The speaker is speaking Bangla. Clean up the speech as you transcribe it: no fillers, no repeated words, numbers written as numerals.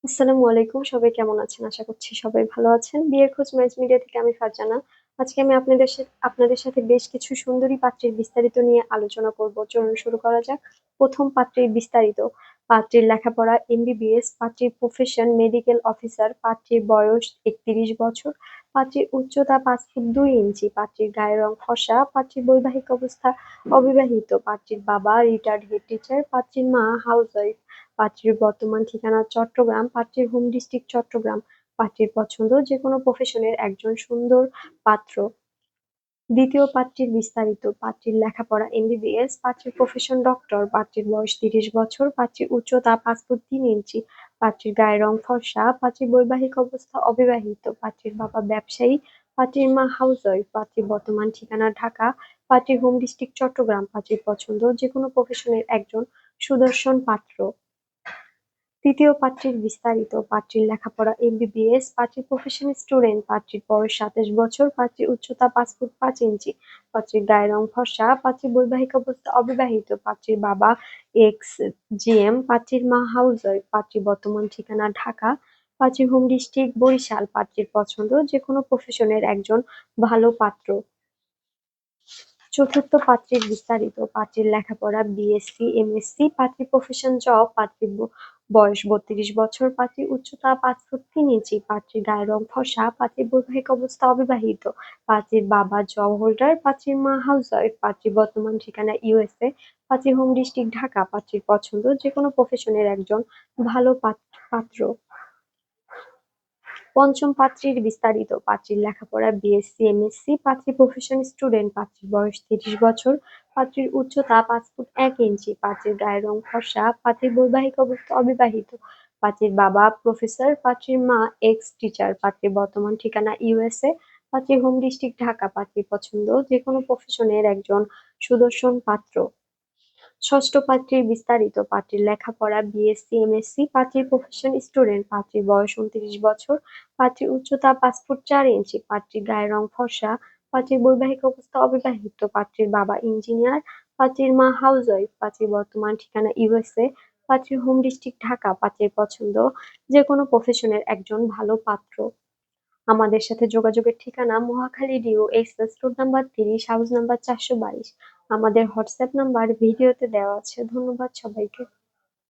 আসসালামু আলাইকুম। সবাই কেমন আছেন? আশা করছি সবাই ভালো আছেন। বিয়ের খোঁজ ম্যাচ মিডিয়া থেকে আমি ফারজানা। আজকে আমি আপনাদের সাথে বেশ কিছু সুন্দরী পাত্রীর বিস্তারিত নিয়ে আলোচনা করব। চলুন শুরু করা যাক। ১ম পাত্রীর বিস্তারিত। পাত্রীর লেখাপড়া এমবিবিএস, পাত্রীর প্রফেশন মেডিকেল অফিসার, পাত্রীর বয়স ৩১ বছর, পাত্রীর উচ্চতা ৫ ফুট ২ ইঞ্চি, পাত্রীর গায়ের রং ফর্সা, পাত্রীর বৈবাহিক অবস্থা অবিবাহিত, পাত্রীর বাবা রিটায়ার্ড হেড টিচার, পাত্রীর মা হাউসওয়াইফ, পাত্রীর বর্তমান ঠিকানা চট্টগ্রাম, পাত্রীর হোম ডিস্ট্রিক্ট চট্টগ্রাম, পাত্রীর পছন্দ যেকোনো প্রফেশনের একজন সুন্দর পাত্র। দ্বিতীয় পাত্রীর বিস্তারিত। পাত্রীর লেখাপড়া এমবিবিএস, পাত্রীর প্রফেশন ডক্টর, পাত্রীর বয়স ৩০ বছর, পাত্রীর উচ্চতা ৫ ফুট ৩ ইঞ্চি, পাত্রীর গায়ের রং ফর্সা, পাত্রীর বৈবাহিক অবস্থা অবিবাহিত, পাত্রীর বাবা ব্যবসায়ী, পাত্রীর মা হাউসওয়াইফ, পাত্রীর বর্তমান ঠিকানা ঢাকা, পাত্রীর হোম ডিস্ট্রিক্ট চট্টগ্রাম, পাত্রীর পছন্দ যেকোনো প্রফেশনের একজন সুদর্শন পাত্র। তৃতীয় পাত্রীর বিস্তারিত। পাত্রীর লেখাপড়া এমবিবিএস, পাত্রীর প্রফেশন স্টুডেন্ট, পাত্রীর বয়স ২৭ বছর, পাত্রীর উচ্চতা ৫ ফুট ৫ ইঞ্চি, পাত্রীর গায়ের রং ফর্সা, পাত্রীর বৈবাহিক অবস্থা অবিবাহিত, পাত্রীর বাবা এক্স জিএম, পাত্রীর মা হাউসওয়াইফ, পাত্রীর বর্তমান ঠিকানা ঢাকা, পাত্রীর হোম ডিস্ট্রিক্ট বরিশাল, পাত্রীর পছন্দ যেকোনো প্রফেশনের একজন ভালো পাত্র। চতুর্থ পাত্রীর বিস্তারিত। পাত্রীর লেখাপড়া বিএসসি, এমএসসি, পাত্রীর প্রফেশন জব, পাত্রীর বয়স ৩২ বছর, পাত্রীর উচ্চতা ৫ ফুট ৩ ইঞ্চি, পাত্রীর গায়ের রং ফর্সা, পাত্রীর বৈবাহিক অবস্থা অবিবাহিত, পাত্রীর বাবা জব হোল্ডার, পাত্রীর মা হাউসওয়াইফ, পাত্রীর বর্তমান ঠিকানা ইউএসএ, পাত্রীর হোম ডিস্ট্রিক্ট ঢাকা, পাত্রীর পছন্দ যেকোনো প্রফেশনের একজন ভালো পাত্র। পঞ্চম পাত্রীর বিস্তারিত। পাত্রীর লেখাপড়া বিএসসি, এমএসসি, পাত্রীর প্রফেশন স্টুডেন্ট, পাত্রীর বয়স ৩০ বছর, পাত্রীর উচ্চতা ৫ ফুট ১ ইঞ্চি, পাত্রীর গায়ের রং ফর্সা, পাত্রীর বৈবাহিক অবস্থা অবিবাহিত, পাত্রীর বাবা প্রফেসর, পাত্রীর মা এক্স টিচার, পাত্রীর বর্তমান ঠিকানা ইউএসএ, পাত্রীর হোম ডিস্ট্রিক্ট ঢাকা, পাত্রীর পছন্দ যেকোনো প্রফেশনের একজন সুদর্শন পাত্র। ষষ্ঠ পাত্রীর বিস্তারিত। পাত্রীর লেখাপড়া বিএসসি, এমএসসি, পাত্রীর প্রফেশন স্টুডেন্ট, পাত্রীর বয়স ২৯ বছর, পাত্রীর উচ্চতা ৫ ফুট ৪ ইঞ্চি, পাত্রীর গায়ের রং ফর্সা, পাত্রীর বৈবাহিক অবস্থা অবিবাহিত, পাত্রীর বাবা ইঞ্জিনিয়ার, পাত্রীর মা হাউসওয়াইফ, পাত্রীর বর্তমান ঠিকানা ইউএসএ, পাত্রীর হোম ডিস্ট্রিক্ট ঢাকা, পাত্রীর পছন্দ যেকোনো প্রফেশনের একজন ভালো পাত্র। আমাদের সাথে যোগাযোগের ঠিকানা মহাখালী ডিও express road number ৩০, house number ৪২২। আমাদের হোয়াটসঅ্যাপ নাম্বার ভিডিওতে দেওয়া আছে। ধন্যবাদ সবাইকে।